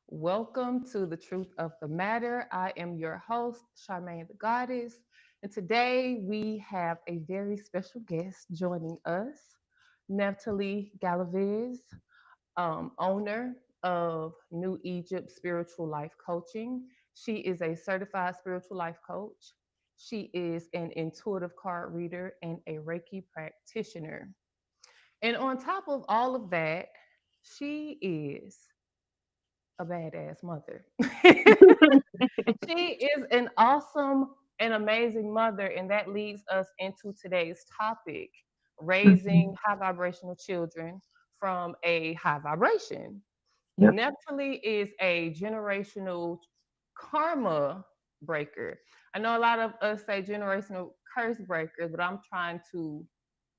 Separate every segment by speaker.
Speaker 1: Welcome to the Truth of the Matter. I am your host, Charmaine the Goddess, and today we have a very special guest joining us, Neftali Galaviz, owner of New Egypt Spiritual Life Coaching. She is a certified spiritual life coach. She is an intuitive card reader and a Reiki practitioner. And on top of all of that, she is a badass mother. She is an awesome and amazing mother, and that leads us into today's topic, raising
Speaker 2: Mhm.
Speaker 1: high vibrational children from a high vibration.
Speaker 2: Yep.
Speaker 1: Neptali is a generational karma breaker. I know a lot of us say generational curse breaker, but I'm trying to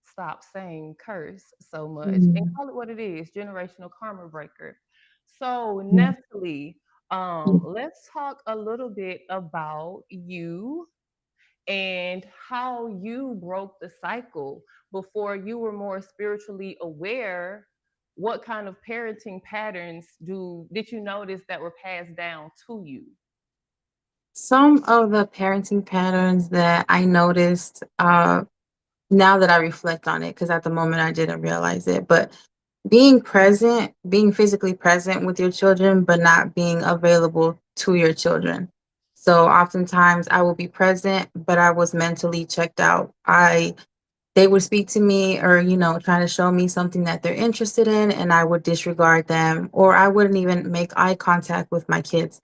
Speaker 1: stop saying curse so much and
Speaker 2: Mm.
Speaker 1: call it what it is, generational karma breaker. So,
Speaker 2: Yeah.
Speaker 1: Neftali,
Speaker 2: Yeah.
Speaker 1: let's talk a little bit about you and how you broke the cycle before you were more spiritually aware. What kind of parenting patterns did you notice that were passed down to you?
Speaker 2: Some of the parenting patterns that I noticed now that I reflect on it, because at the moment I didn't realize it, but being present, being physically present with your children, but not being available to your children. So oftentimes I will be present, but I was mentally checked out. They would speak to me or, try to show me something that they're interested in, and I would disregard them, or I wouldn't even make eye contact with my kids.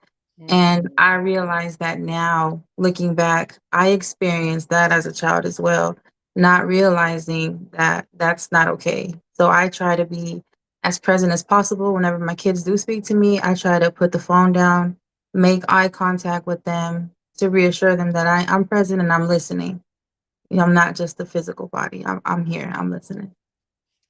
Speaker 2: And
Speaker 1: Mm,
Speaker 2: I realize that now, looking back, I experienced that as a child as well, not realizing that that's not okay. So I try to be as present as possible whenever my kids do speak to me. I try to put the phone down, make eye contact with them to reassure them that I'm present and I'm listening. I'm not just the physical body. I'm here. I'm listening.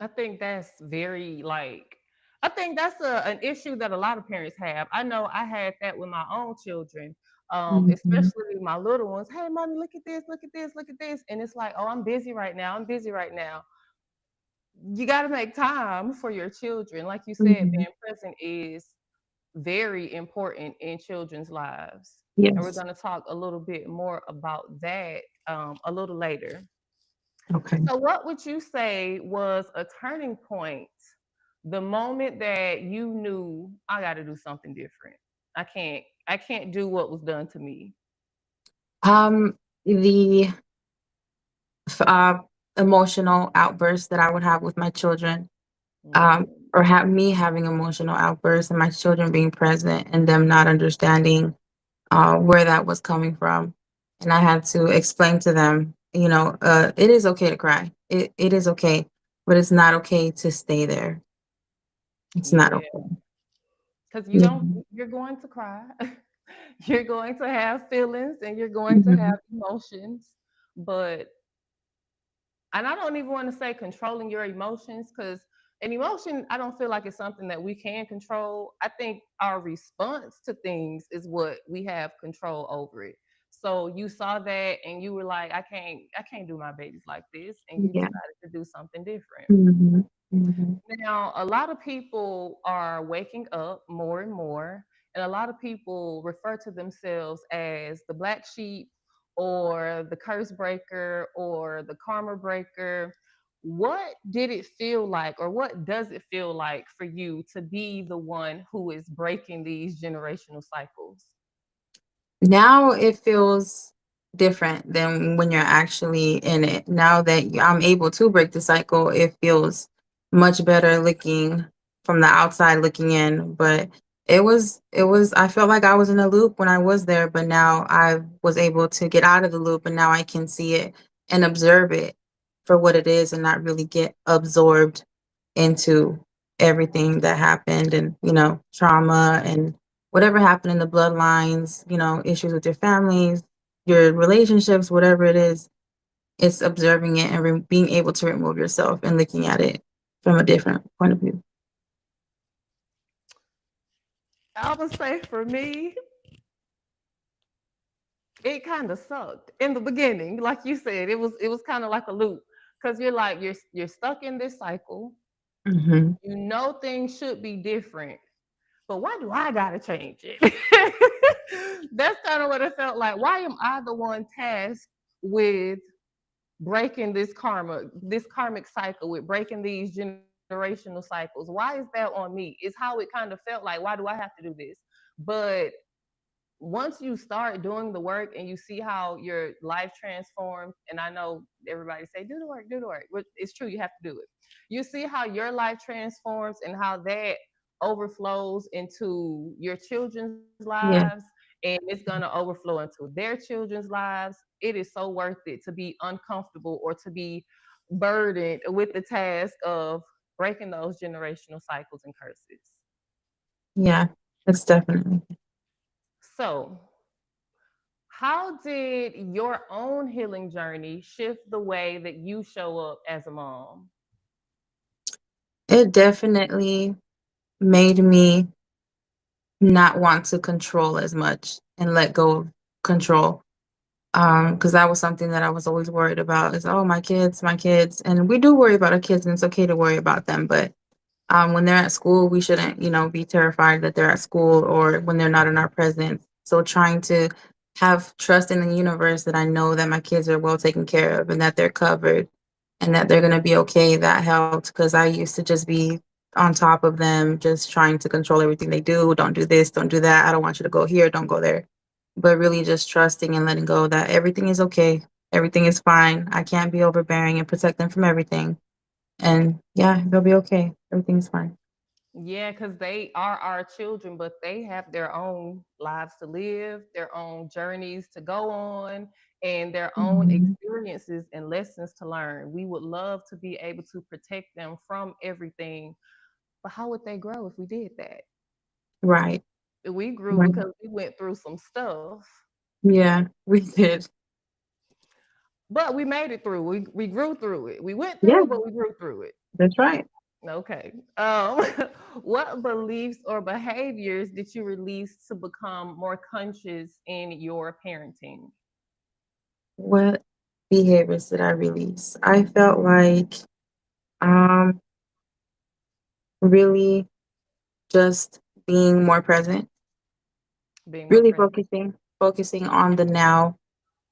Speaker 1: I think that's very like I think that's an issue that a lot of parents have. I know I had that with my own children,
Speaker 2: Mhm.
Speaker 1: especially my little ones. Hey, mommy, look at this, look at this, look at this, and it's like, oh, I'm busy right now. I'm busy right now. You got to make time for your children. Like you said,
Speaker 2: Mhm.
Speaker 1: being present is very important in children's lives, and we're
Speaker 2: Yes.
Speaker 1: going to talk a little bit more about that a little later.
Speaker 2: Okay.
Speaker 1: So, what would you say was a turning point? The moment that you knew I got to do something different. I can't do what was done to me.
Speaker 2: The emotional outbursts that I would have with my children,
Speaker 1: Mm,
Speaker 2: or have me having emotional outbursts and my children being present and them not understanding where that was coming from. And I had to explain to them, it is okay to cry. It is okay, but it's not okay to stay there. It's not
Speaker 1: yeah,
Speaker 2: okay.
Speaker 1: because you
Speaker 2: Yeah.
Speaker 1: don't. You're going to cry. You're going to have feelings, and you're going to have
Speaker 2: Mhm.
Speaker 1: emotions. But and I don't even want to say controlling your emotions because an emotion, I don't feel like it's something that we can control. I think our response to things is what we have control over it. So you saw that and you were like, I can't do my babies like this, and you
Speaker 2: Yeah.
Speaker 1: decided to do something different.
Speaker 2: Mhm. Mhm.
Speaker 1: Now, a lot of people are waking up more and more, and a lot of people refer to themselves as the black sheep or the curse breaker or the karma breaker. What did it feel like, or what does it feel like for you to be the one who is breaking these generational cycles?
Speaker 2: Now it feels different than when you're actually in it. Now that I'm able to break the cycle, it feels much better looking from the outside looking in. But I felt like I was in a loop when I was there, but now I was able to get out of the loop and now I can see it and observe it for what it is and not really get absorbed into everything that happened and, trauma and whatever happened in the bloodlines, issues with your families, your relationships, whatever it is, it's observing it and being able to remove yourself and looking at it from a different point of view.
Speaker 1: I would say for me, it kind of sucked in the beginning. Like you said, it was kind of like a loop because you're like you're stuck in this cycle.
Speaker 2: Mhm.
Speaker 1: You know things should be different, but why do I gotta change it? That's kind of what it felt like. Why am I the one tasked with breaking this karmic cycle, with breaking these generational cycles? Why is that on me? Is how it kind of felt like. Why do I have to do this? But once you start doing the work and you see how your life transforms, and I know everybody say do the work, but it's true, you have to do it. You see how your life transforms and how that overflows into your children's lives,
Speaker 2: Yeah.
Speaker 1: and it's going to overflow into their children's lives. It is so worth it to be uncomfortable or to be burdened with the task of breaking those generational cycles and curses.
Speaker 2: Yeah. It's definitely.
Speaker 1: So, how did your own healing journey shift the way that you show up as a mom?
Speaker 2: It definitely made me not want to control as much and let go of control. Because that was something that I was always worried about is, oh, my kids. And we do worry about our kids and it's okay to worry about them. But when they're at school, we shouldn't, be terrified that they're at school or when they're not in our presence. So trying to have trust in the universe that I know that my kids are well taken care of and that they're covered and that they're going to be okay. That helped because I used to just be on top of them, just trying to control everything they do. Don't do this, don't do that. I don't want you to go here, don't go there. But really just trusting and letting go that everything is okay. Everything is fine. I can't be overbearing and protect them from everything. And yeah, they'll be okay. Everything's fine.
Speaker 1: Yeah, because they are our children, but they have their own lives to live, their own journeys to go on, and their own
Speaker 2: Mhm.
Speaker 1: experiences and lessons to learn. We would love to be able to protect them from everything, but how would they grow if we did that?
Speaker 2: Right.
Speaker 1: We grew
Speaker 2: Right.
Speaker 1: because we went through some stuff,
Speaker 2: Yeah, we did.
Speaker 1: but we made it through. We grew through it. We went through
Speaker 2: Yeah,
Speaker 1: it, but we grew through it.
Speaker 2: that's right.
Speaker 1: Okay. What beliefs or behaviors did you release to become more conscious in your parenting?
Speaker 2: What behaviors did I release? I felt like um really just being more present,
Speaker 1: Being more
Speaker 2: really
Speaker 1: present.
Speaker 2: focusing on the now.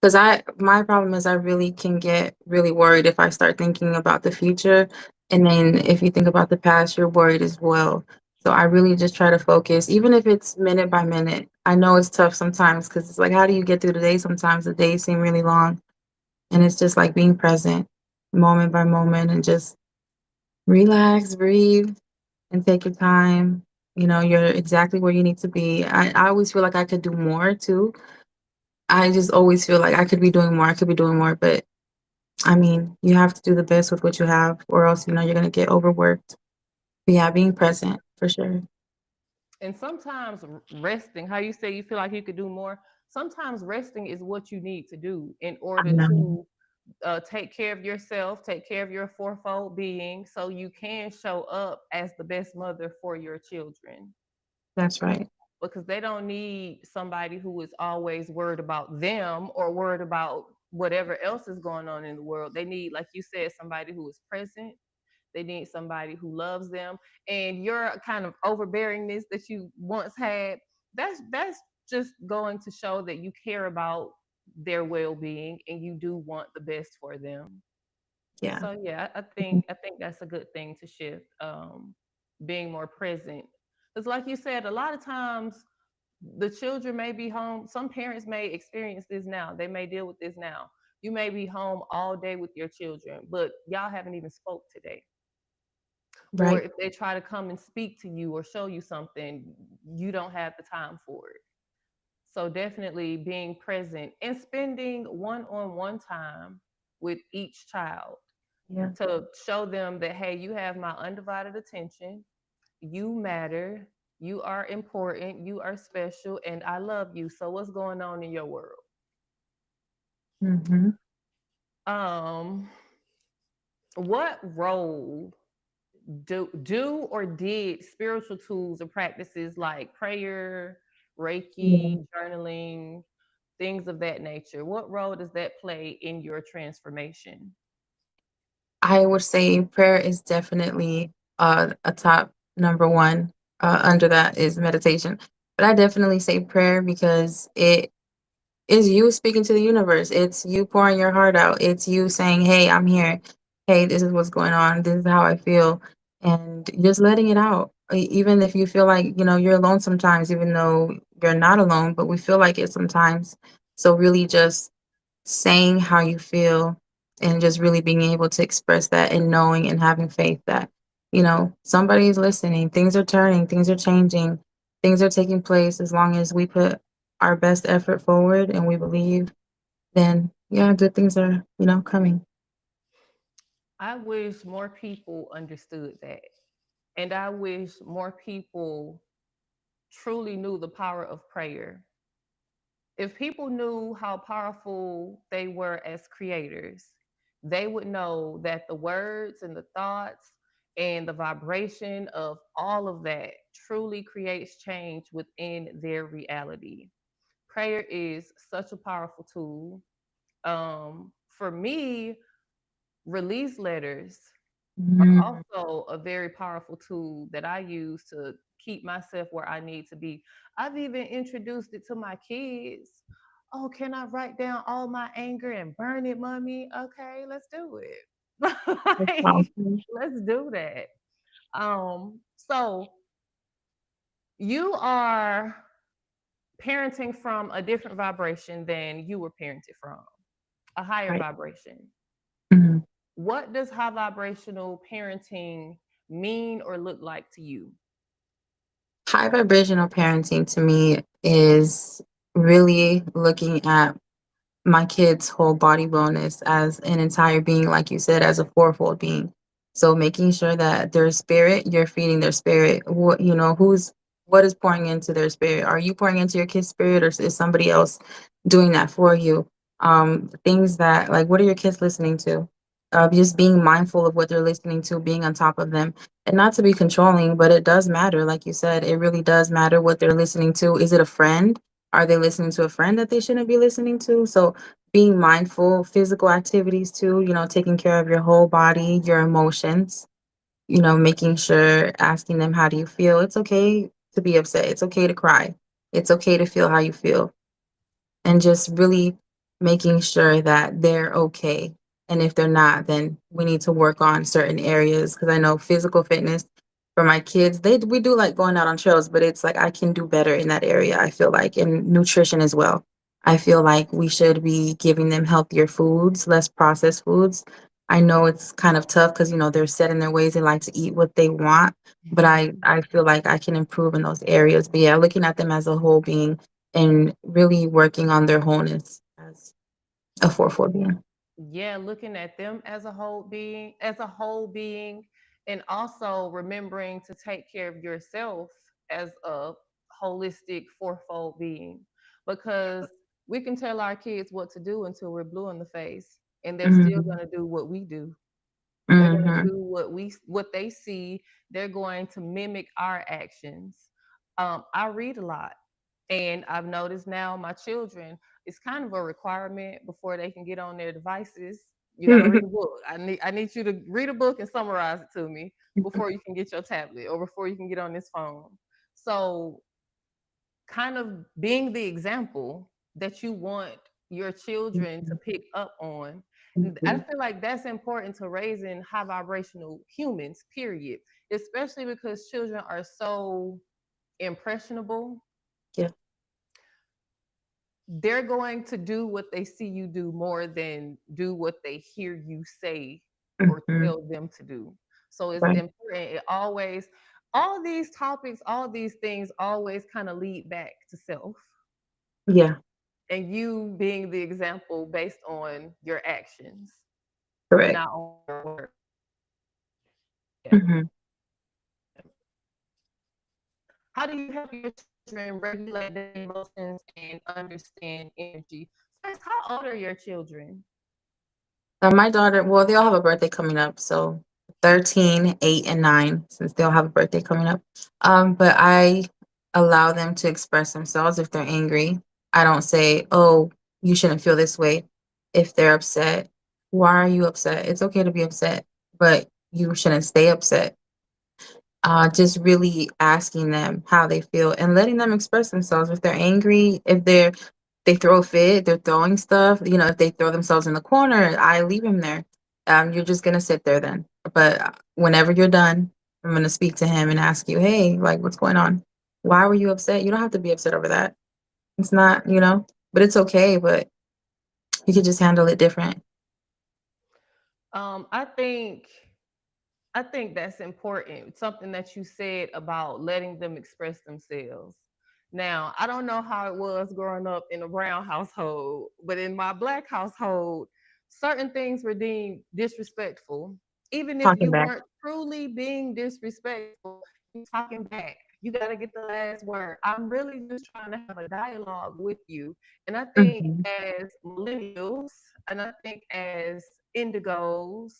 Speaker 2: Because my problem is I really can get really worried if I start thinking about the future. And then if you think about the past, you're worried as well. So I really just try to focus, even if it's minute by minute. I know it's tough sometimes because it's like, how do you get through the day? Sometimes the days seem really long. And it's just like being present moment by moment and just relax, breathe, and take your time. You're exactly where you need to be. I always feel like I could do more too. I just always feel like I could be doing more. I could be doing more, but I mean, you have to do the best with what you have, or else you're gonna get overworked. But yeah, being present for sure.
Speaker 1: And sometimes resting, how you say you feel like you could do more, sometimes resting is what you need to do in
Speaker 2: I
Speaker 1: order
Speaker 2: know.
Speaker 1: to take care of yourself, take care of your fourfold being, so you can show up as the best mother for your children.
Speaker 2: That's right.
Speaker 1: Because they don't need somebody who is always worried about them or worried about whatever else is going on in the world. They need, like you said, somebody who is present. They need somebody who loves them. And your kind of overbearingness that you once had, that's just going to show that you care about their well-being and you do want the best for them.
Speaker 2: Yeah.
Speaker 1: So yeah, I
Speaker 2: Mhm.
Speaker 1: think I think that's a good thing to shift. Being more present. Because like you said, a lot of times the children may be home. Some parents may experience this now. They may deal with this now. You may be home all day with your children, but y'all haven't even spoke today. Or
Speaker 2: Right.
Speaker 1: if they try to come and speak to you or show you something, you don't have the time for it. So definitely being present and spending one-on-one time with each child
Speaker 2: Yeah.
Speaker 1: to show them that, hey, you have my undivided attention, you matter, you are important, you are special, and I love you. So what's going on in your world?
Speaker 2: Hmm.
Speaker 1: Um, what role do or did spiritual tools or practices like prayer,
Speaker 2: Yeah.
Speaker 1: Reiki, journaling, things of that nature, what role does that play in your transformation?
Speaker 2: I would say prayer is definitely a top number one. under that is meditation. But I definitely say prayer because it is you speaking to the universe. It's you pouring your heart out. It's you saying, "Hey, I'm here. Hey, this is what's going on. This is how I feel." And just letting it out. Even if you feel like, you're alone sometimes, even though you're not alone, but we feel like it sometimes. So really just saying how you feel and just really being able to express that and knowing and having faith that, somebody is listening. Things are turning, things are changing, things are taking place as long as we put our best effort forward and we believe, then yeah, good things are, coming.
Speaker 1: I wish more people understood that. And I wish more people truly knew the power of prayer. If people knew how powerful they were as creators, they would know that the words and the thoughts and the vibration of all of that truly creates change within their reality. Prayer is such a powerful tool. For me, release letters
Speaker 2: Mm,
Speaker 1: also a very powerful tool that I use to keep myself where I need to be. I've even introduced it to my kids. Oh, can I write down all my anger and burn it, mommy? Okay, let's do it.
Speaker 2: that's
Speaker 1: Like,
Speaker 2: powerful.
Speaker 1: let's do that. So you are parenting from a different vibration than you were parented from, a higher
Speaker 2: Right.
Speaker 1: vibration.
Speaker 2: Mhm.
Speaker 1: What does high vibrational parenting mean or look like to you?
Speaker 2: High vibrational parenting to me is really looking at my kids' whole body wellness as an entire being, like you said, as a fourfold being. So making sure that their spirit, you're feeding their spirit. What is pouring into their spirit? Are you pouring into your kid's spirit, or is somebody else doing that for you? Things that, like, what are your kids listening to? Just being mindful of what they're listening to, being on top of them, and not to be controlling, but it does matter. Like you said, it really does matter what they're listening to. Is it a friend? Are they listening to a friend that they shouldn't be listening to? So being mindful, physical activities too, taking care of your whole body, your emotions, making sure, asking them, how do you feel? It's okay to be upset. It's okay to cry. It's okay to feel how you feel, and just really making sure that they're okay. And if they're not, then we need to work on certain areas, because I know physical fitness for my kids, we do like going out on trails, but it's like I can do better in that area, I feel like, and nutrition as well. I feel like we should be giving them healthier foods, less processed foods. I know it's kind of tough because they're set in their ways, they like to eat what they want, but I feel like I can improve in those areas. But yeah, looking at them as a whole being and really working on their wholeness as a 440.
Speaker 1: Yeah, looking at them as a whole being, and also remembering to take care of yourself as a holistic fourfold being. Because we can tell our kids what to do until we're blue in the face, and they're still
Speaker 2: Mhm,
Speaker 1: going to do what we do. They're going to
Speaker 2: mhm,
Speaker 1: do what they see. They're going to mimic our actions. I read a lot, and I've noticed now my children, it's kind of a requirement before they can get on their devices. You got to read a book. I need you to read a book and summarize it to me before you can get your tablet or before you can get on this phone. So kind of being the example that you want your children to
Speaker 2: mhm,
Speaker 1: pick up on. And I
Speaker 2: mhm.
Speaker 1: feel like that's important to raising high vibrational humans, period. Especially because children are so impressionable.
Speaker 2: Yeah.
Speaker 1: They're going to do what they see you do more than do what they hear you say or
Speaker 2: Mhm.
Speaker 1: tell them to do. So it's
Speaker 2: Right.
Speaker 1: important. It always, all these topics, all these things always kind of lead back to self,
Speaker 2: Yeah.
Speaker 1: and you being the example based on your actions,
Speaker 2: Correct.
Speaker 1: not on your words. Yeah.
Speaker 2: Mhm.
Speaker 1: How do you help your children regulate their emotions and understand energy? First, how old are your children?
Speaker 2: My daughter, well, they all have a birthday coming up, so 13, 8, and 9, since they'll have a birthday coming up. But I allow them to express themselves if they're angry. I don't say, "Oh, you shouldn't feel this way." If they're upset, "Why are you upset?" It's okay to be upset, but you shouldn't stay upset. Just really asking them how they feel and letting them express themselves. If they're angry, if they throw a fit, they're throwing stuff, if they throw themselves in the corner, I leave him there. You're just gonna sit there then. But whenever you're done, I'm gonna speak to him and ask you, hey, like, what's going on? Why were you upset? You don't have to be upset over that. It's not, but it's okay, but you could just handle it different.
Speaker 1: Um, I think I think that's important. Something that you said about letting them express themselves. Now, I don't know how it was growing up in a brown household, but in my black household, certain things were deemed disrespectful. Even if
Speaker 2: Talking
Speaker 1: you
Speaker 2: back.
Speaker 1: weren't truly being disrespectful, you talking back. You got to get the last word. I'm really just trying to have a dialogue with you. And I think
Speaker 2: Mhm.
Speaker 1: as millennials, and I think as indigos,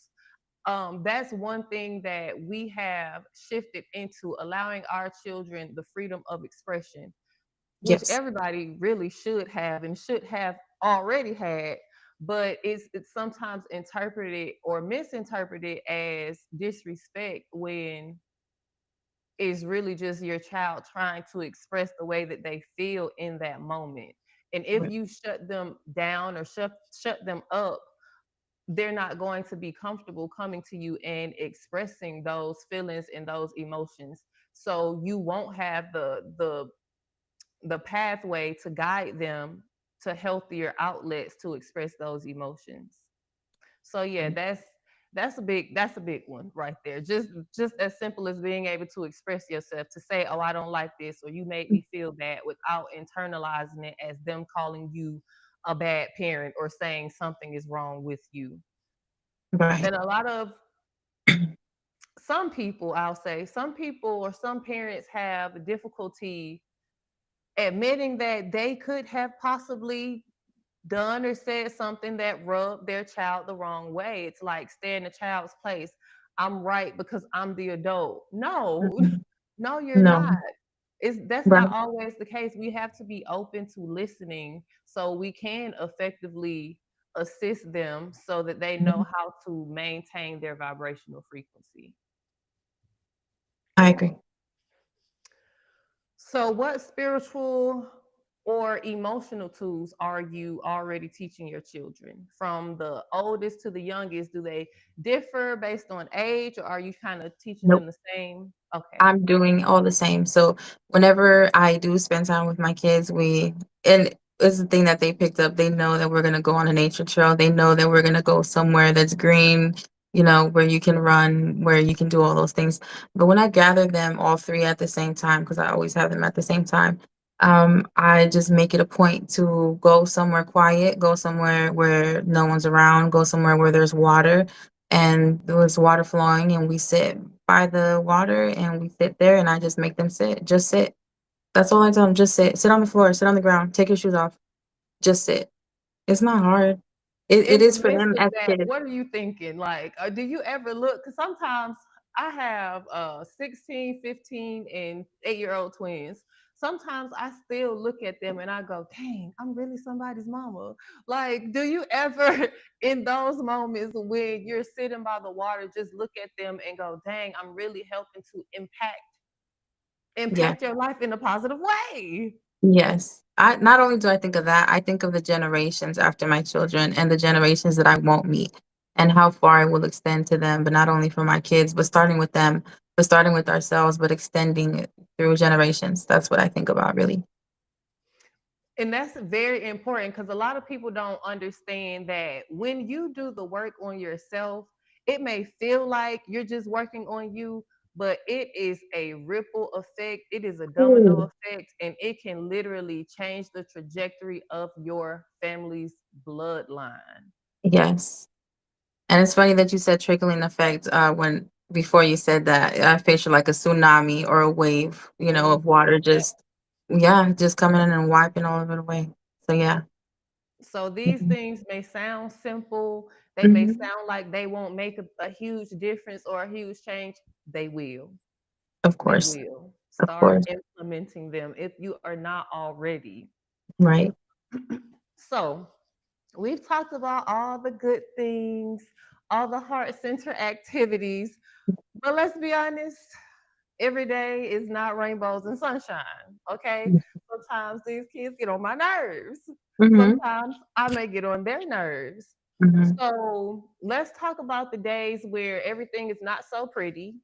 Speaker 1: that's one thing that we have shifted into allowing our children the freedom of expression, which
Speaker 2: Yes.
Speaker 1: everybody really should have and should have already had. But it's sometimes interpreted or misinterpreted as disrespect when it's really just your child trying to express the way that they feel in that moment. And if
Speaker 2: Right.
Speaker 1: you shut them down or shut them up, they're not going to be comfortable coming to you and expressing those feelings and those emotions. So you won't have the pathway to guide them to healthier outlets to express those emotions. So yeah,
Speaker 2: Right.
Speaker 1: that's a big one right there. Just as simple as being able to express yourself, to say, oh, I don't like this, or you made me feel bad, without internalizing it as them calling you a bad parent or saying something is wrong with you.
Speaker 2: Right.
Speaker 1: And a lot of some people, I'll say, some people or some parents have difficulty admitting that they could have possibly done or said something that rubbed their child the wrong way. It's like, stay in the child's place. I'm right because I'm the adult. No,
Speaker 2: Mhm.
Speaker 1: no, you're
Speaker 2: No.
Speaker 1: not. That's not
Speaker 2: Right.
Speaker 1: always the case. We have to be open to listening so we can effectively assist them so that they know
Speaker 2: Mhm.
Speaker 1: how to maintain their vibrational frequency.
Speaker 2: I agree.
Speaker 1: So, what spiritual or emotional tools are you already teaching your children? From the oldest to the youngest, do they differ based on age, or are you kind of teaching them
Speaker 2: Nope.
Speaker 1: the same? Okay.
Speaker 2: I'm doing all the same. So whenever I do spend time with my kids, and it's the thing that they picked up. They know that we're gonna go on a nature trail. They know that we're gonna go somewhere that's green, where you can run, where you can do all those things. But when I gather them all three at the same time, because I always have them at the same time, I just make it a point to go somewhere quiet, go somewhere where no one's around, go somewhere where there's water and there's water flowing, and we sit by the water and we sit there, and I just make them sit. Just sit. That's all I tell them. Just sit. Sit on the floor, sit on the ground, take your shoes off. Just sit. It's not hard. It
Speaker 1: In the
Speaker 2: is for
Speaker 1: midst
Speaker 2: them
Speaker 1: of
Speaker 2: as
Speaker 1: that,
Speaker 2: kids.
Speaker 1: what are you thinking? Like, do you ever look? Because sometimes I have 16, 15, and 8-year-old twins. Sometimes I still look at them and I go, dang, I'm really somebody's mama. Like, do you ever, in those moments when you're sitting by the water, just look at them and go, dang, I'm really helping to
Speaker 2: Yeah.
Speaker 1: impact your life in a positive way?
Speaker 2: Yes. I not only do I think of that, I think of the generations after my children and the generations that I won't meet and how far it will extend to them, but not only for my kids, but starting with them, but starting with ourselves, but extending it through generations. That's what I think about really.
Speaker 1: And that's very important because a lot of people don't understand that when you do the work on yourself, it may feel like you're just working on you, but it is a ripple effect. It is a domino
Speaker 2: Ooh.
Speaker 1: effect, and it can literally change the trajectory of your family's bloodline.
Speaker 2: Yes. And it's funny that you said trickling effect, when before you said that, I picture like a tsunami or a wave,
Speaker 1: Mhm.
Speaker 2: of water just yeah, just coming in and wiping all of it away. So yeah.
Speaker 1: So these
Speaker 2: Mhm.
Speaker 1: things may sound simple, they may
Speaker 2: Mhm.
Speaker 1: sound like they won't make a huge difference or a huge change. They will.
Speaker 2: Of
Speaker 1: They
Speaker 2: course.
Speaker 1: will.
Speaker 2: Of
Speaker 1: Start
Speaker 2: course.
Speaker 1: implementing them if you are not already.
Speaker 2: Right.
Speaker 1: So, we've talked about all the good things, all the heart center activities, but let's be honest, Every day is not rainbows and sunshine. Okay. Sometimes these kids get on my nerves.
Speaker 2: Mhm.
Speaker 1: Sometimes I may get on their nerves.
Speaker 2: Mhm.
Speaker 1: So let's talk about the days where everything is not so pretty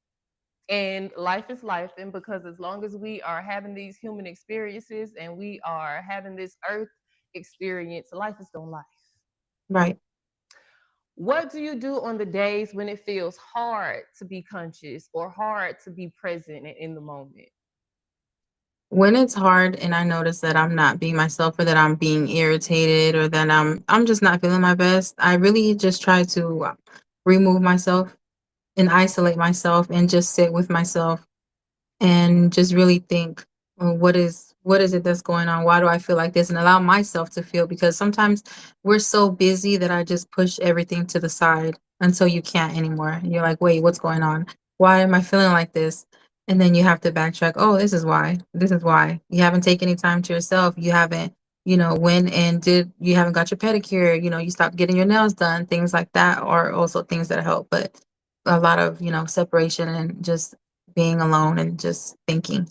Speaker 1: and life is life. And because as long as we are having these human experiences and we are having this earth experience, life is going to life.
Speaker 2: Right.
Speaker 1: What do you do on the days when it feels hard to be conscious or hard to be present and in the moment?
Speaker 2: When it's hard and I notice that I'm not being myself or that I'm being irritated or that I'm just not feeling my best, I really just try to remove myself and isolate myself and just sit with myself and just really think, well, what is it that's going on? Why do I feel like this? And allow myself to feel, because sometimes we're so busy that I just push everything to the side until you can't anymore. And you're like, wait, what's going on? Why am I feeling like this? And then you have to backtrack. Oh, this is why. This is why. You haven't taken any time to yourself. You haven't, went and did you haven't got your pedicure, you stopped getting your nails done, things like that are also things that help. But a lot of, separation and just being alone and just thinking.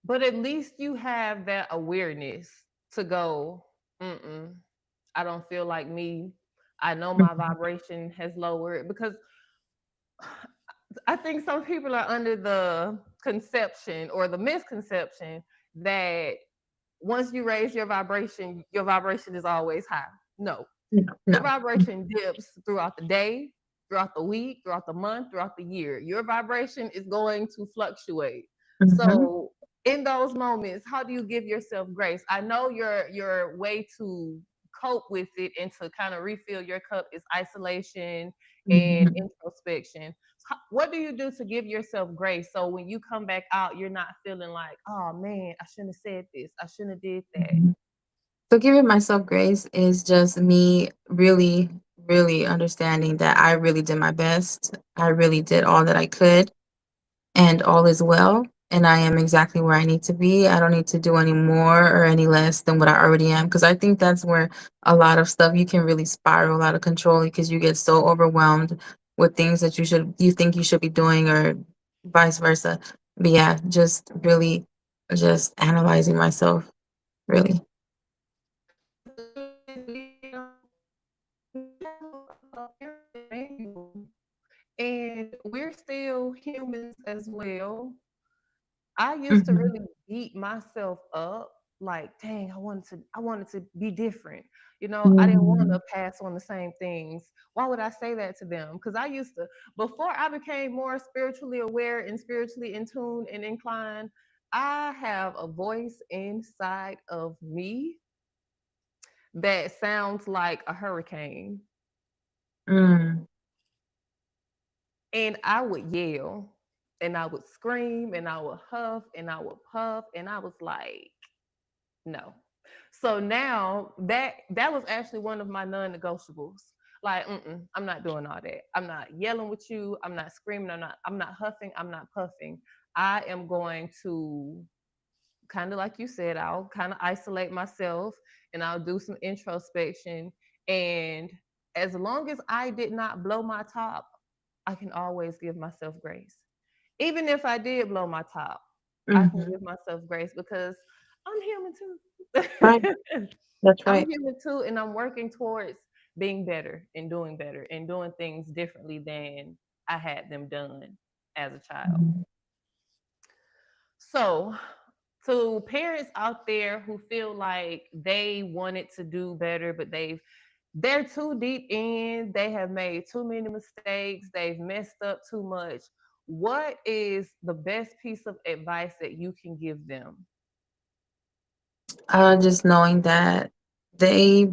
Speaker 1: But at least you have that awareness to go, mm-mm, I don't feel like me. I know my
Speaker 2: Mhm,
Speaker 1: vibration has lowered because I think some people are under the conception or the misconception that once you raise your vibration is always high. No,
Speaker 2: no,
Speaker 1: your
Speaker 2: no.
Speaker 1: vibration dips throughout the day, throughout the week, throughout the month, throughout the year. Your vibration is going to fluctuate.
Speaker 2: Mhm,
Speaker 1: So in those moments, how do you give yourself grace? I know your way to cope with it and to kind of refill your cup is isolation and
Speaker 2: mhm,
Speaker 1: introspection. What do you do to give yourself grace so when you come back out, you're not feeling like, oh man, I shouldn't have said this, I shouldn't have did that.
Speaker 2: mhm. So giving myself grace is just me really, really understanding that I really did my best. I really did all that I could, and all is well. And I am exactly where I need to be. I don't need to do any more or any less than what I already am. Because I think that's where a lot of stuff you can really spiral out of control, because you get so overwhelmed with things that you think you should be doing, or vice versa. But yeah, just really just analyzing myself, really.
Speaker 1: Because the truth is, we have a parenting manual, and we're still humans as well. I used to
Speaker 2: Mhm,
Speaker 1: really beat myself up, like, dang, I wanted to be different. I didn't want
Speaker 2: mhm,
Speaker 1: to pass on the same things. Why would I say that to them? Because I used to, before I became more spiritually aware and spiritually in tune and inclined, I have a voice inside of me that sounds like a hurricane.
Speaker 2: mm,
Speaker 1: And I would yell and I would scream and I would huff and I would puff. And I was like, no. So now that was actually one of my non-negotiables. Like, I'm not doing all that. I'm not yelling with you. I'm not screaming. I'm not huffing. I'm not puffing. I am going to kind of like you said, I'll kind of isolate myself and I'll do some introspection. And as long as I did not blow my top, I can always give myself grace. Even if I did blow my top, I can
Speaker 2: mhm.
Speaker 1: give myself grace because I'm human
Speaker 2: Right,
Speaker 1: too.
Speaker 2: that's
Speaker 1: I'm
Speaker 2: right.
Speaker 1: human too, and I'm working towards being better and doing things differently than I had them done as a child.
Speaker 2: Mhm.
Speaker 1: So, to parents out there who feel like they wanted to do better, but they're too deep in, they have made too many mistakes, they've messed up too much. What is the best piece of advice that you can give them?
Speaker 2: Just knowing that they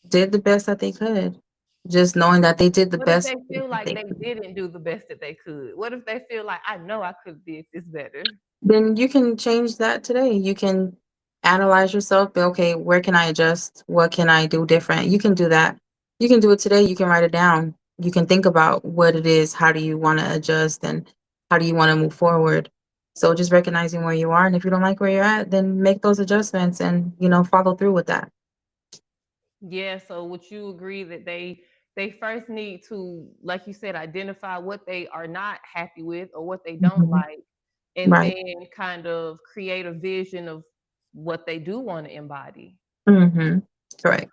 Speaker 2: did the best that they could. Just knowing that they did the
Speaker 1: What if
Speaker 2: best
Speaker 1: they feel
Speaker 2: that
Speaker 1: like
Speaker 2: they
Speaker 1: they
Speaker 2: could.
Speaker 1: didn't do the best that they could? What if they feel like I know I could have did this better?
Speaker 2: Then you can change that today. You can analyze yourself, be, okay, where can I adjust? What can I do different? You can do that. You can do it today. You can write it down. You can think about what it is. How do you want to adjust, and how do you want to move forward? So just recognizing where you are. And if you don't like where you're at, then make those adjustments and, follow through with that.
Speaker 1: Yeah, so would you agree that they they first need to, like you said, identify what they are not happy with or what they don't
Speaker 2: Mhm.
Speaker 1: like, and
Speaker 2: Right.
Speaker 1: then kind of create a vision of what they do want to embody.
Speaker 2: Mhm. Correct.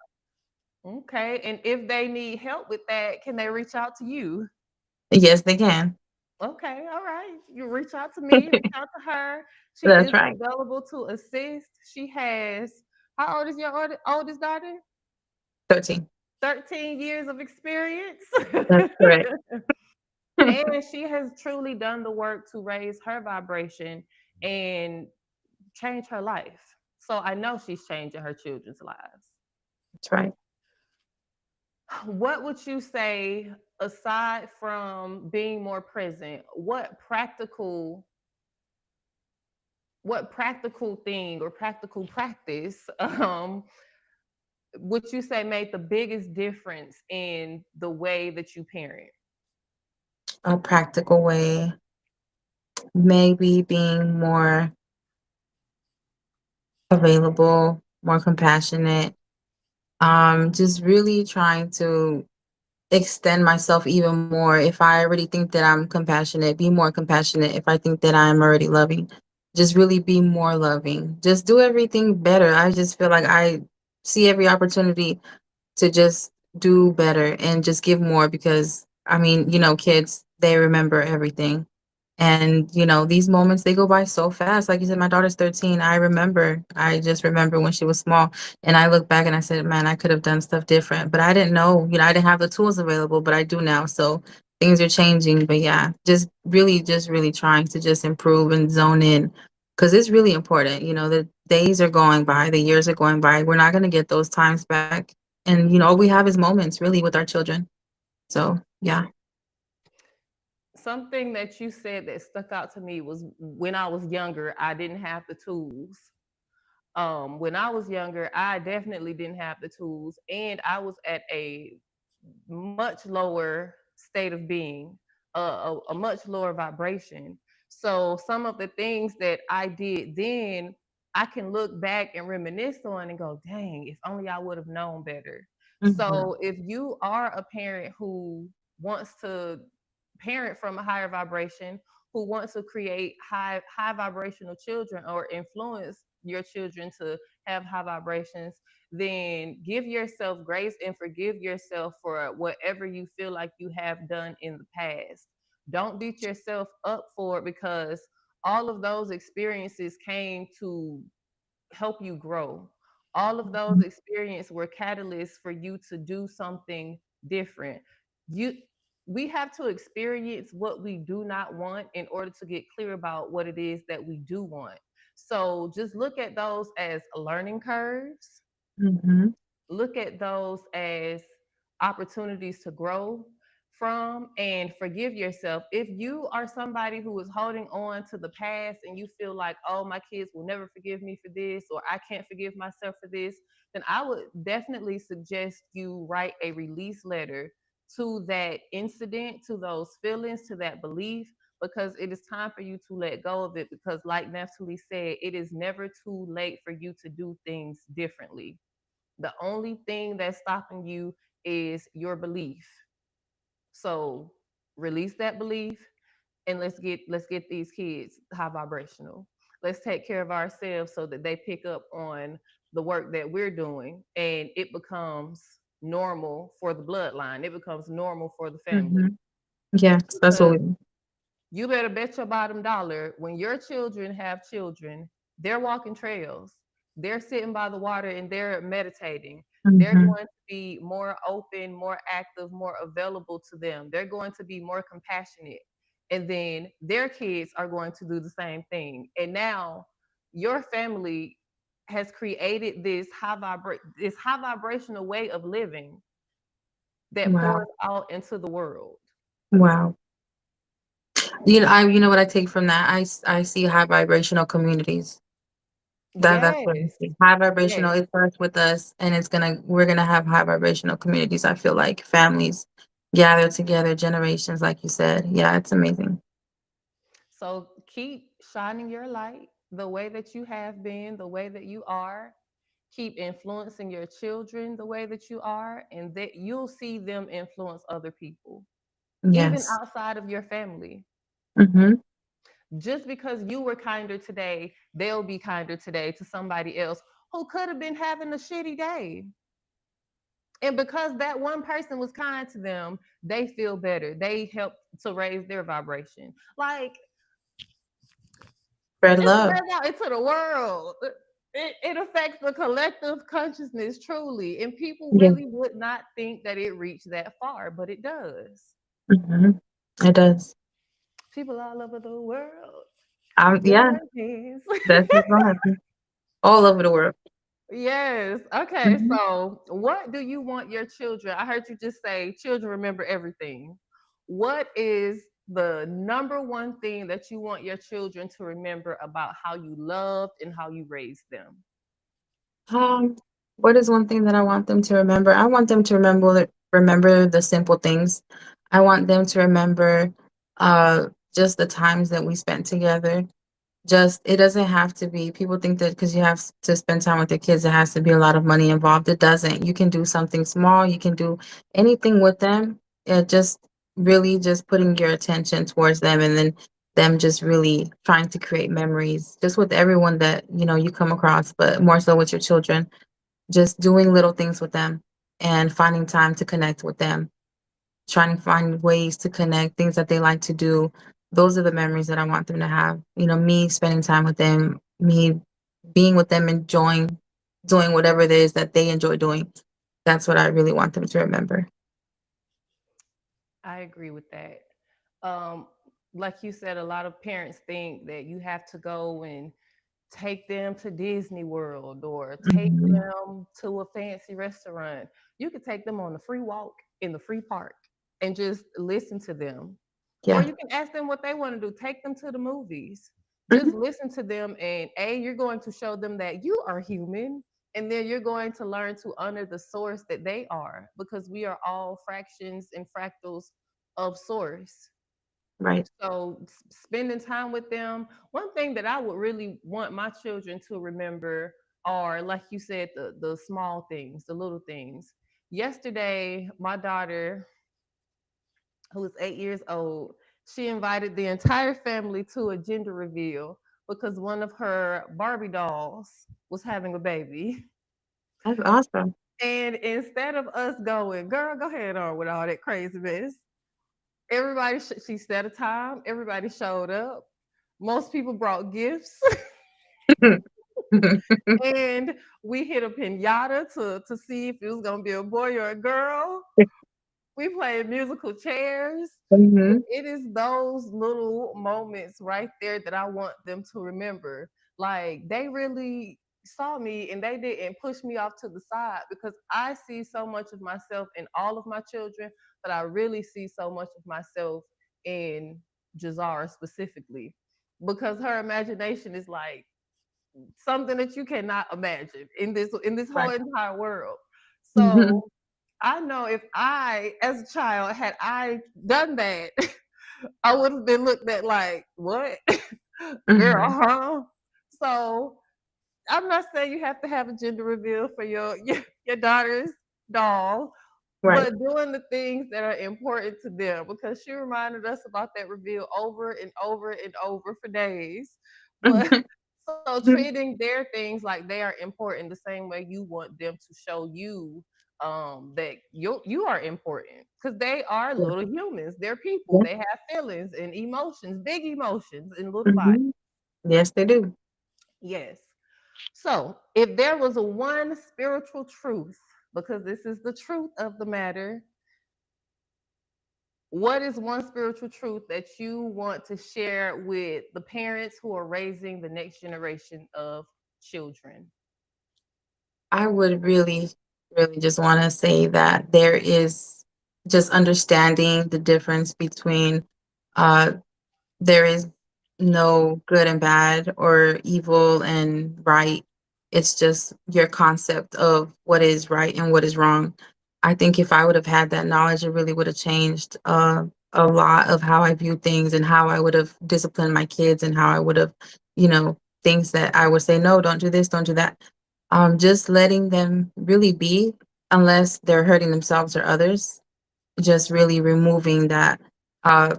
Speaker 1: Okay. And if they need help with that, can they reach out to you?
Speaker 2: Yes, they can.
Speaker 1: Okay, all right. You reach out to me, reach out to her. She
Speaker 2: That's
Speaker 1: is
Speaker 2: right.
Speaker 1: available to assist. She has, how old is your oldest daughter?
Speaker 2: 13.
Speaker 1: 13 years of experience.
Speaker 2: That's correct.
Speaker 1: And she has truly done the work to raise her vibration and change her life. So I know she's changing her children's lives.
Speaker 2: That's right.
Speaker 1: What would you say, aside from being more present, what practical thing or practical practice would you say made the biggest difference in the way that you parent?
Speaker 2: A practical way, maybe being more available, more compassionate, just really trying to extend myself even more. If I already think that I'm compassionate, be more compassionate. If I think that I'm already loving, just really be more loving. Just do everything better. I just feel like I see every opportunity to just do better and just give more because I mean, kids, they remember everything. And, these moments they go by so fast. Like you said, my daughter's 13. I just remember when she was small and I look back and I said, man, I could have done stuff different. But I didn't know, I didn't have the tools available, but I do now. So things are changing. But yeah, just really trying to just improve and zone in because it's really important. The days are going by, the years are going by. We're not gonna get those times back. And, all we have is moments really with our children. So, yeah.
Speaker 1: Something that you said that stuck out to me was when I was younger, I didn't have the tools. When I was younger, I definitely didn't have the tools, and I was at a much lower state of being, a much lower vibration. So some of the things that I did then, I can look back and reminisce on and go, dang, if only I would have known better.
Speaker 2: Mhm.
Speaker 1: So if you are a parent who wants to parent from a higher vibration, who wants to create high vibrational children or influence your children to have high vibrations, then give yourself grace and forgive yourself for whatever you feel like you have done in the past. Don't beat yourself up for it, because all of those experiences came to help you grow. All of those
Speaker 2: Mhm.
Speaker 1: experiences were catalysts for you to do something different. You we have to experience what we do not want in order to get clear about what it is that we do want. So just look at those as learning curves,
Speaker 2: Mhm.
Speaker 1: look at those as opportunities to grow from, and forgive yourself. If you are somebody who is holding on to the past and you feel like, oh, my kids will never forgive me for this, or I can't forgive myself for this, then I would definitely suggest you write a release letter to that incident, to those feelings, to that belief, because it is time for you to let go of it. Because, like Neftali said, it is never too late for you to do things differently. The only thing that's stopping you is your belief. So release that belief, and let's get these kids high vibrational. Let's take care of ourselves so that they pick up on the work that we're doing, and it becomes normal for the bloodline. It becomes normal for the family.
Speaker 2: Mhm. Yes, that's what
Speaker 1: Because
Speaker 2: we.
Speaker 1: you better bet your bottom dollar, when your children have children, they're walking trails. They're sitting by the water and they're meditating. They're
Speaker 2: Mhm.
Speaker 1: going to be more open, more active, more available to them. They're going to be more compassionate. And then their kids are going to do the same thing. And now your family has created this high vibrational way of living that pours
Speaker 2: Wow.
Speaker 1: out into the world.
Speaker 2: Wow. What I take from that? I see high vibrational communities. That's what I
Speaker 1: Yes.
Speaker 2: see. High vibrational,
Speaker 1: Yes.
Speaker 2: it starts with us and we're gonna have high vibrational communities. I feel like families gather together, generations, like you said. Yeah, it's amazing.
Speaker 1: So keep shining your light the way that you have been, the way that you are, keep influencing your children the way that you are, and that you'll see them influence other people, even
Speaker 2: Yes.
Speaker 1: outside of your family.
Speaker 2: Mhm.
Speaker 1: Just because you were kinder today, they'll be kinder today to somebody else who could have been having a shitty day. And because that one person was kind to them, they feel better. They help to raise their vibration. Like,
Speaker 2: Spread
Speaker 1: it
Speaker 2: love.
Speaker 1: spreads out into the world. It affects the collective consciousness truly. And people
Speaker 2: Yeah.
Speaker 1: really would not think that it reached that far, but it does.
Speaker 2: Mhm. It does.
Speaker 1: People all over the world
Speaker 2: Yeah,
Speaker 1: join hands.
Speaker 2: that's what's gonna happen all over the world.
Speaker 1: Yes. Okay.
Speaker 2: Mhm.
Speaker 1: So, what do you want your children? I heard you just say children remember everything. What is the number one thing that you want your children to remember about how you loved and how you raised them?
Speaker 2: Um, what is one thing that I want them to remember? I want them to remember the simple things. I want them to remember just the times that we spent together. Just it doesn't have to be, people think that because you have to spend time with your kids, it has to be a lot of money involved. It doesn't. You can do something small. You can do anything with them. Just really just putting your attention towards them, and then them just really trying to create memories just with everyone that you come across, but more so with your children. Just doing little things with them and finding time to connect with them, trying to find ways to connect, things that they like to do. Those are the memories that I want them to have. Me spending time with them, me being with them, enjoying doing whatever it is that they enjoy doing. That's what I really want them to remember.
Speaker 1: I agree with that. Um, like you said, a lot of parents think that you have to go and take them to Disney World or take
Speaker 2: Mhm.
Speaker 1: them to a fancy restaurant. You could take them on a free walk in the free park and just listen to them. Or
Speaker 2: Yeah.
Speaker 1: you can ask them what they want to do. Take them to the movies.
Speaker 2: Mhm.
Speaker 1: Just listen to them, and you're going to show them that you are human. And then you're going to learn to honor the source that they are, because we are all fractions and fractals of source.
Speaker 2: Right.
Speaker 1: So spending time with them, one thing that I would really want my children to remember are, like you said, the small things, the little things. Yesterday, my daughter, who is 8 years old, she invited the entire family to a gender reveal because one of her Barbie dolls was having a baby.
Speaker 2: That's awesome.
Speaker 1: And instead of us going, girl, go ahead on with all that craziness, everybody, she set a time, everybody showed up. Most people brought gifts, and we hit a pinata to see if it was gonna be a boy or a girl. We played musical chairs.
Speaker 2: Mhm.
Speaker 1: It is those little moments right there that I want them to remember. Like, they really saw me and they didn't push me off to the side, because I see so much of myself in all of my children, but I really see so much of myself in Jazara specifically, because her imagination is like something that you cannot imagine in this whole
Speaker 2: Right.
Speaker 1: entire world.
Speaker 2: Mhm.
Speaker 1: So I know if I, as a child, had I done that, I would have been looked at like, what? Girl,
Speaker 2: Mhm.
Speaker 1: huh? So I'm not saying you have to have a gender reveal for your daughter's doll,
Speaker 2: Right.
Speaker 1: but doing the things that are important to them, because she reminded us about that reveal over and over and over for days. But so treating their things like they are important the same way you want them to show you that you are important, because they are
Speaker 2: Yeah.
Speaker 1: little humans. They're people.
Speaker 2: Yeah.
Speaker 1: They have feelings and emotions, big emotions in little bodies.
Speaker 2: Mhm. Yes, they do.
Speaker 1: Yes. So, if there was a one spiritual truth, because this is the truth of the matter, what is one spiritual truth that you want to share with the parents who are raising the next generation of children?
Speaker 2: I would really, really just want to say that there is just understanding the difference between uh, there is no good and bad or evil and right. It's just your concept of what is right and what is wrong. I think if I would have had that knowledge, it really would have changed a lot of how I view things and how I would have disciplined my kids and how I would have, things that I would say, no, don't do this, don't do that. Just letting them really be, unless they're hurting themselves or others. Just really removing that, uh,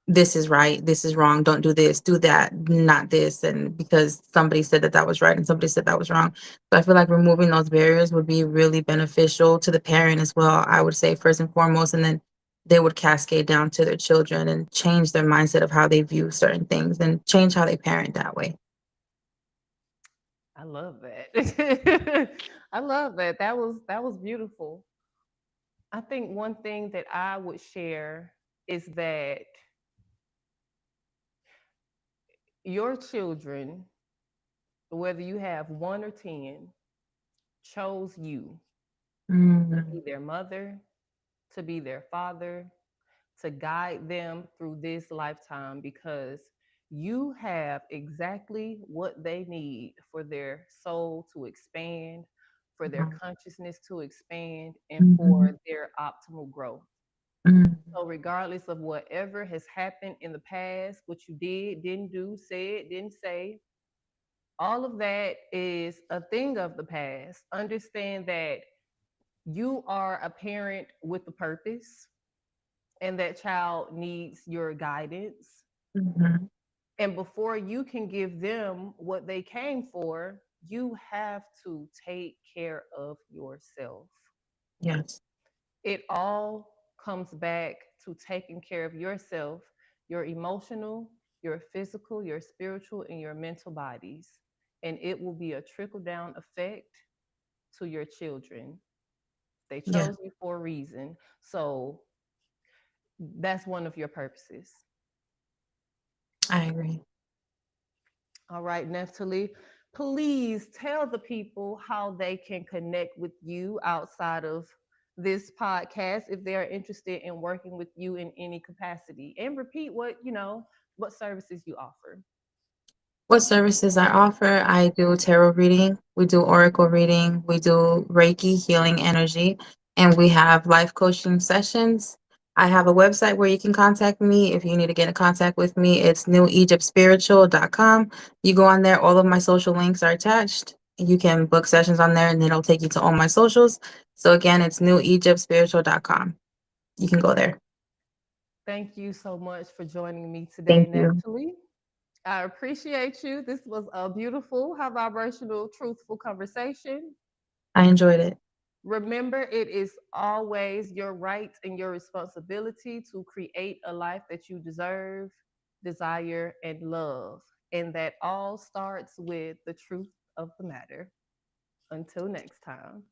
Speaker 2: this is right, this is wrong, don't do this, do that, not this, and because somebody said that that was right and somebody said that was wrong. So I feel like removing those barriers would be really beneficial to the parent as well, I would say, first and foremost, and then they would cascade down to their children and change their mindset of how they view certain things and change how they parent that way.
Speaker 1: I love that. I love that. That was beautiful. I think one thing that I would share is that your children, whether you have 1 or 10, chose you to
Speaker 2: Mm,
Speaker 1: be their mother, to be their father, to guide them through this lifetime because you have exactly what they need for their soul to expand, for their
Speaker 2: wow.
Speaker 1: consciousness to expand, and
Speaker 2: Mhm,
Speaker 1: for their optimal growth.
Speaker 2: mm,
Speaker 1: So, regardless of whatever has happened in the past, what you did, didn't do, said, didn't say, all of that is a thing of the past. Understand that you are a parent with a purpose, and that child needs your guidance.
Speaker 2: mhm.
Speaker 1: And before you can give them what they came for, you have to take care of yourself.
Speaker 2: Yes,
Speaker 1: It all comes back to taking care of yourself, your emotional, your physical, your spiritual, and your mental bodies. And it will be a trickle down effect to your children. They
Speaker 2: yeah,
Speaker 1: chose you for a reason. So that's one of your purposes.
Speaker 2: I agree.
Speaker 1: All right, Neftali, please tell the people how they can connect with you outside of this podcast if they are interested in working with you in any capacity. And repeat what services you offer.
Speaker 2: What services I offer? I do tarot reading, we do oracle reading, we do Reiki healing energy, and we have life coaching sessions. I have a website where you can contact me if you need to get in contact with me. It's newegyptspiritual.com. You go on there, all of my social links are attached. You can book sessions on there and then it'll take you to all my socials. So again, it's newegyptspiritual.com. You can go there.
Speaker 1: Thank you so much for joining me today,
Speaker 2: Thank you.
Speaker 1: Neftali. I appreciate you. This was a beautiful, high vibrational, truthful conversation.
Speaker 2: I enjoyed it.
Speaker 1: Remember, it is always your right and your responsibility to create a life that you deserve, desire, and love. And that all starts with the truth of the matter. Until next time.